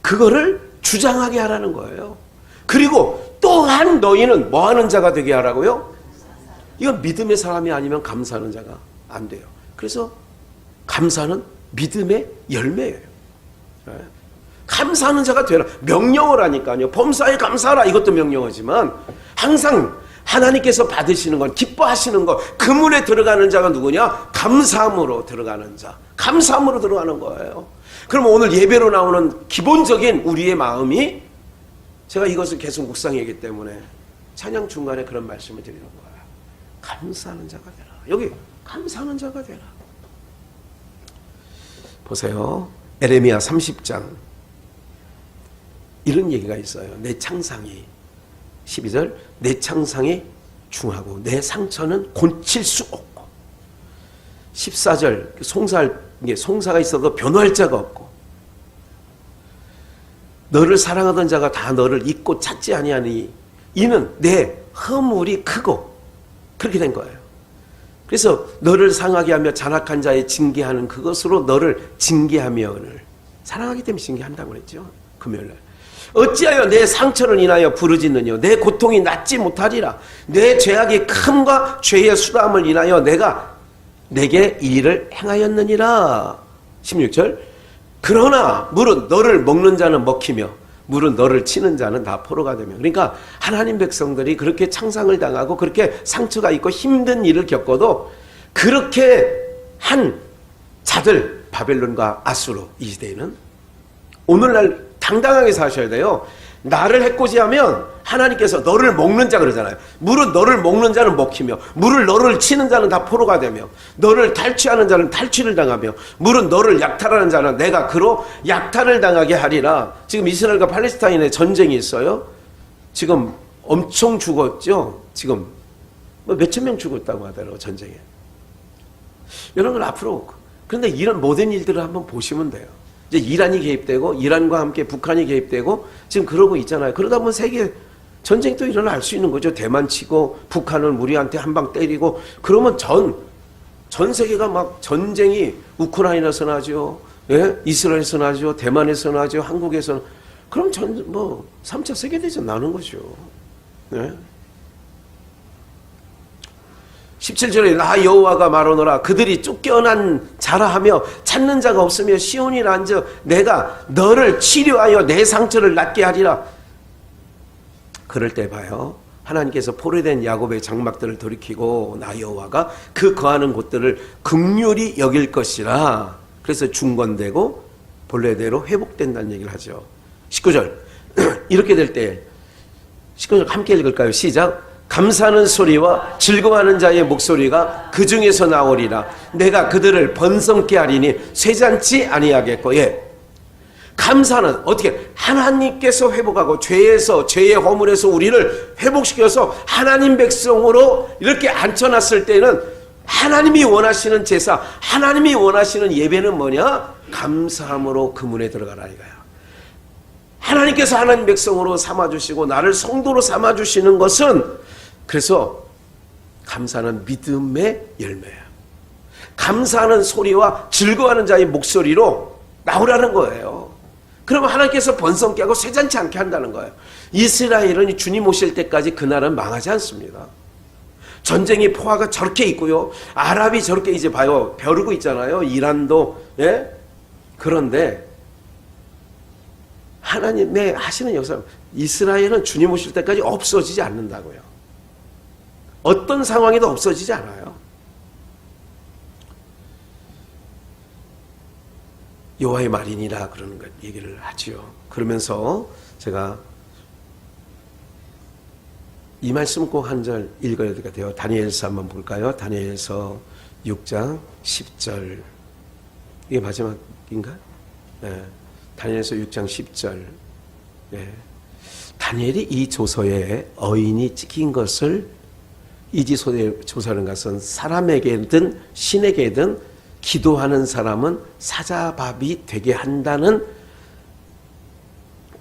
그거를 주장하게 하라는 거예요. 그리고 또한 너희는 뭐하는 자가 되게 하라고요? 이건 믿음의 사람이 아니면 감사하는 자가 안 돼요. 그래서 감사는 믿음의 열매예요. 예? 감사하는 자가 되라. 명령어라니까요. 범사에 감사하라, 이것도 명령어지만 항상 하나님께서 받으시는 건, 기뻐하시는 것, 그 문에 들어가는 자가 누구냐? 감사함으로 들어가는 자, 감사함으로 들어가는 거예요. 그럼 오늘 예배로 나오는 기본적인 우리의 마음이, 제가 이것을 계속 묵상하기 때문에 찬양 중간에 그런 말씀을 드리는 거예요. 감사하는 자가 되라. 여기 감사하는 자가 되라. 보세요. 에레미야 30장 이런 얘기가 있어요. 내 창상이, 12절, 내 창상이 중하고 내 상처는 고칠 수 없고, 14절, 송사가 있어도 변호할 자가 없고, 너를 사랑하던 자가 다 너를 잊고 찾지 아니하니 이는 내 허물이 크고, 그렇게 된 거예요. 그래서 너를 상하게 하며 잔악한 자의 징계하는 그것으로 너를 징계하며를, 사랑하기 때문에 징계한다고 그랬죠. 금요일날. 어찌하여 내 상처를 인하여 부르짖느냐? 내 고통이 낫지 못하리라. 내 죄악의 큼과 죄의 수담을 인하여 내가 내게 이 일을 행하였느니라. 16절. 그러나 물은 너를 먹는 자는 먹히며 물은 너를 치는 자는 다 포로가 되며. 그러니까 하나님 백성들이 그렇게 창상을 당하고 그렇게 상처가 있고 힘든 일을 겪어도 그렇게 한 자들, 바벨론과 아수르 이 시대에는 오늘날 당당하게 사셔야 돼요. 나를 해코지하면 하나님께서 너를 먹는 자 그러잖아요. 물은 너를 먹는 자는 먹히며 물을 너를 치는 자는 다 포로가 되며 너를 탈취하는 자는 탈취를 당하며 물은 너를 약탈하는 자는 내가 그로 약탈을 당하게 하리라. 지금 이스라엘과 팔레스타인의 전쟁이 있어요. 지금 엄청 죽었죠. 지금 뭐 몇천 명 죽었다고 하더라고요. 전쟁에. 이런 걸 앞으로, 그런데 이런 모든 일들을 한번 보시면 돼요. 이제 이란이 개입되고 이란과 함께 북한이 개입되고 지금 그러고 있잖아요. 그러다 보면 세계 전쟁도 일어날 수 있는 거죠. 대만 치고 북한은 우리한테 한 방 때리고 그러면 전 세계가 막 전쟁이 우크라이나에서 나죠. 예? 이스라엘에서 나죠. 대만에서 나죠. 한국에서. 그럼 3차 세계대전 나는 거죠. 예? 17절에 나 여호와가 말하노라 그들이 쫓겨난 자라 하며 찾는 자가 없으며 시온이 난저 내가 너를 치료하여 내 상처를 낫게 하리라. 그럴 때 봐요. 하나님께서 포로된 야곱의 장막들을 돌이키고 나 여호와가 그 거하는 곳들을 긍휼히 여길 것이라. 그래서 중건되고 본래대로 회복된다는 얘기를 하죠. 19절 이렇게 될 때 19절 함께 읽을까요? 시작. 감사하는 소리와 즐거워하는 자의 목소리가 그 중에서 나오리라. 내가 그들을 번성케 하리니 쇠잔치 아니하겠고. 예. 감사는 어떻게 하나님께서 회복하고 죄의 허물에서 우리를 회복시켜서 하나님 백성으로 이렇게 앉혀놨을 때는 하나님이 원하시는 제사, 하나님이 원하시는 예배는 뭐냐? 감사함으로 그 문에 들어가라 이거야. 하나님께서 하나님 백성으로 삼아주시고 나를 성도로 삼아주시는 것은, 그래서 감사는 믿음의 열매야. 감사하는 소리와 즐거워하는 자의 목소리로 나오라는 거예요. 그러면 하나님께서 번성케 하고 쇠잔치 않게 한다는 거예요. 이스라엘은 주님 오실 때까지 그 나라는 망하지 않습니다. 전쟁의 포화가 저렇게 있고요. 아랍이 저렇게 이제 봐요. 벼르고 있잖아요. 이란도. 예? 그런데 하나님의 하시는 역사, 이스라엘은 주님 오실 때까지 없어지지 않는다고요. 어떤 상황에도 없어지지 않아요. 여호와의 말이니라 그러는 것 얘기를 하지요. 그러면서 제가 이 말씀 꼭 한 절 읽어야 될 것 같아요. 다니엘서 한번 볼까요? 다니엘서 6장 10절. 이게 마지막인가? 네. 다니엘서 6장 10절. 네. 다니엘이 이 조서에 어인이 찍힌 것을, 이지조서라는 것은 사람에게든 신에게든 기도하는 사람은 사자밥이 되게 한다는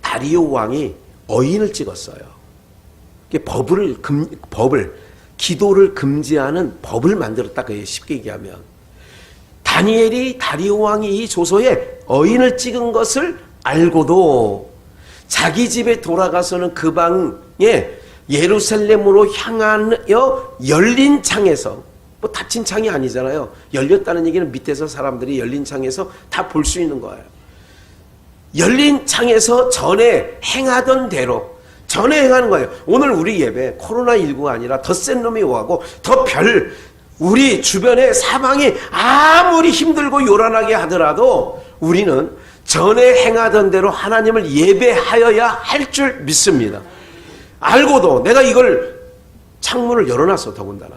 다리오 왕이 어인을 찍었어요. 기도를 금지하는 법을 만들었다. 그게 쉽게 얘기하면. 다니엘이 다리오 왕이 이 조서에 어인을 찍은 것을 알고도 자기 집에 돌아가서는 그 방에 예루살렘으로 향하여 열린 창에서, 뭐 닫힌 창이 아니잖아요. 열렸다는 얘기는 밑에서 사람들이 열린 창에서 다 볼 수 있는 거예요. 열린 창에서 전에 행하던 대로 전에 행하는 거예요. 오늘 우리 예배 코로나19가 아니라 더 센 놈이 오고 우리 주변에 사방이 아무리 힘들고 요란하게 하더라도 우리는 전에 행하던 대로 하나님을 예배하여야 할 줄 믿습니다. 알고도 내가 이걸 창문을 열어놨어. 더군다나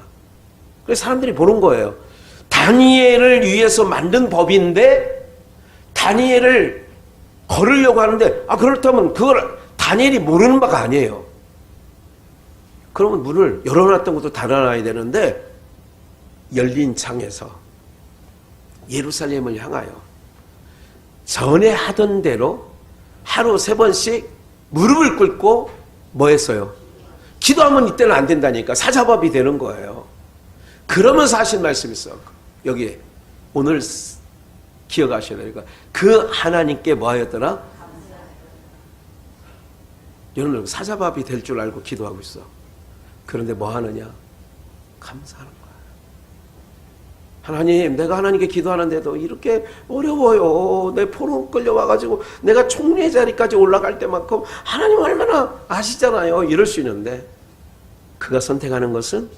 그래서 사람들이 보는 거예요. 다니엘을 위해서 만든 법인데 다니엘을 걸으려고 하는데, 그렇다면 그걸 다니엘이 모르는 바가 아니에요. 그러면 문을 열어놨던 것도 닫아놔야 되는데 열린 창에서 예루살렘을 향하여 전에 하던 대로 하루 3번씩 무릎을 꿇고 뭐 했어요? 기도하면 이때는 안 된다니까. 사자밥이 되는 거예요. 그러면서 하신 말씀이 있어. 여기 오늘 기억하셔야 되니까. 그 하나님께 뭐 하였더라? 여러분 사자밥이 될 줄 알고 기도하고 있어. 그런데 뭐 하느냐? 감사하는 거야. 하나님, 내가 하나님께 기도하는데도 이렇게 어려워요. 내 포로 끌려와가지고 내가 총리의 자리까지 올라갈 때만큼 하나님 얼마나 아시잖아요. 이럴 수 있는데 그가 선택하는 것은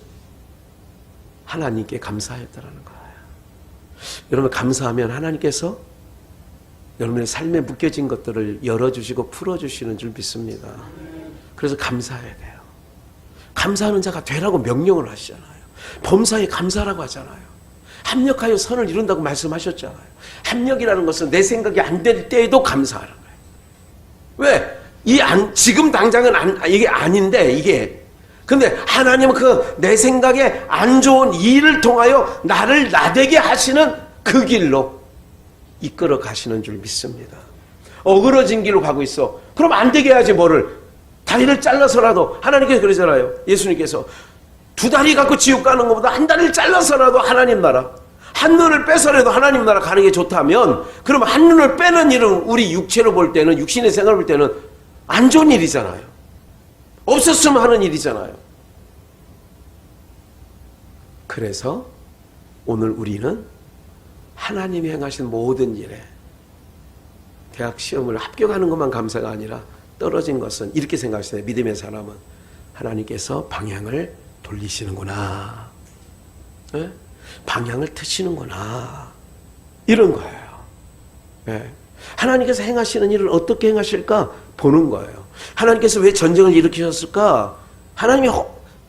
하나님께 감사했다라는 거예요. 여러분, 감사하면 하나님께서 여러분의 삶에 묶여진 것들을 열어주시고 풀어주시는 줄 믿습니다. 그래서 감사해야 돼요. 감사하는 자가 되라고 명령을 하시잖아요. 범사에 감사라고 하잖아요. 합력하여 선을 이룬다고 말씀하셨잖아요. 합력이라는 것은 내 생각이 안 될 때에도 감사하는 거예요. 왜? 지금 당장은 이게 아닌데, 이게. 근데 하나님은 그 내 생각에 안 좋은 일을 통하여 나를 나되게 하시는 그 길로 이끌어 가시는 줄 믿습니다. 어그러진 길로 가고 있어. 그럼 안 되게 해야지 뭐를. 다리를 잘라서라도, 하나님께서 그러잖아요. 예수님께서 두 다리 갖고 지옥 가는 것보다 한 다리를 잘라서라도 하나님 나라, 한 눈을 빼서라도 하나님 나라 가는 게 좋다면, 그럼 한 눈을 빼는 일은 우리 육체로 볼 때는, 육신의 생각을 볼 때는 안 좋은 일이잖아요. 없었으면 하는 일이잖아요. 그래서 오늘 우리는 하나님이 행하신 모든 일에 대학 시험을 합격하는 것만 감사가 아니라 떨어진 것은 이렇게 생각하시네요. 믿음의 사람은 하나님께서 방향을 돌리시는구나. 네? 방향을 트시는구나. 이런 거예요. 네. 하나님께서 행하시는 일을 어떻게 행하실까 보는 거예요. 하나님께서 왜 전쟁을 일으키셨을까? 하나님이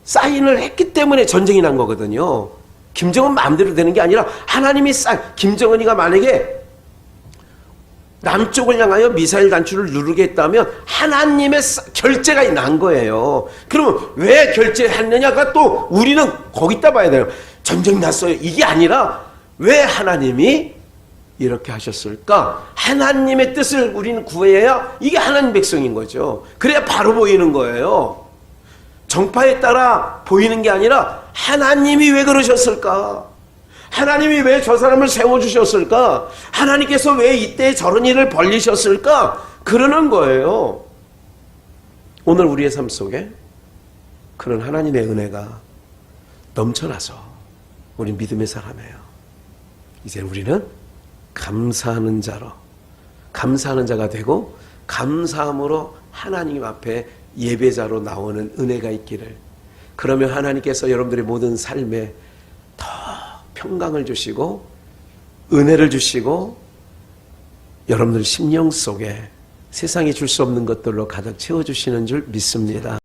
사인을 했기 때문에 전쟁이 난 거거든요. 김정은 마음대로 되는 게 아니라 하나님이 김정은이가 만약에 남쪽을 향하여 미사일 단추를 누르게 했다면 하나님의 결제가 난 거예요. 그러면 왜 결제했느냐가 또 우리는 거기다 봐야 돼요. 전쟁 났어요. 이게 아니라 왜 하나님이 이렇게 하셨을까? 하나님의 뜻을 우리는 구해야 이게 하나님 백성인 거죠. 그래야 바로 보이는 거예요. 정파에 따라 보이는 게 아니라 하나님이 왜 그러셨을까? 하나님이 왜 저 사람을 세워주셨을까? 하나님께서 왜 이때 저런 일을 벌리셨을까? 그러는 거예요. 오늘 우리의 삶 속에 그런 하나님의 은혜가 넘쳐나서 우리 믿음의 사람이에요. 이제 우리는 감사하는 자로, 감사하는 자가 되고 감사함으로 하나님 앞에 예배자로 나오는 은혜가 있기를. 그러면 하나님께서 여러분들의 모든 삶에 더 평강을 주시고 은혜를 주시고 여러분들 심령 속에 세상이 줄 수 없는 것들로 가득 채워주시는 줄 믿습니다.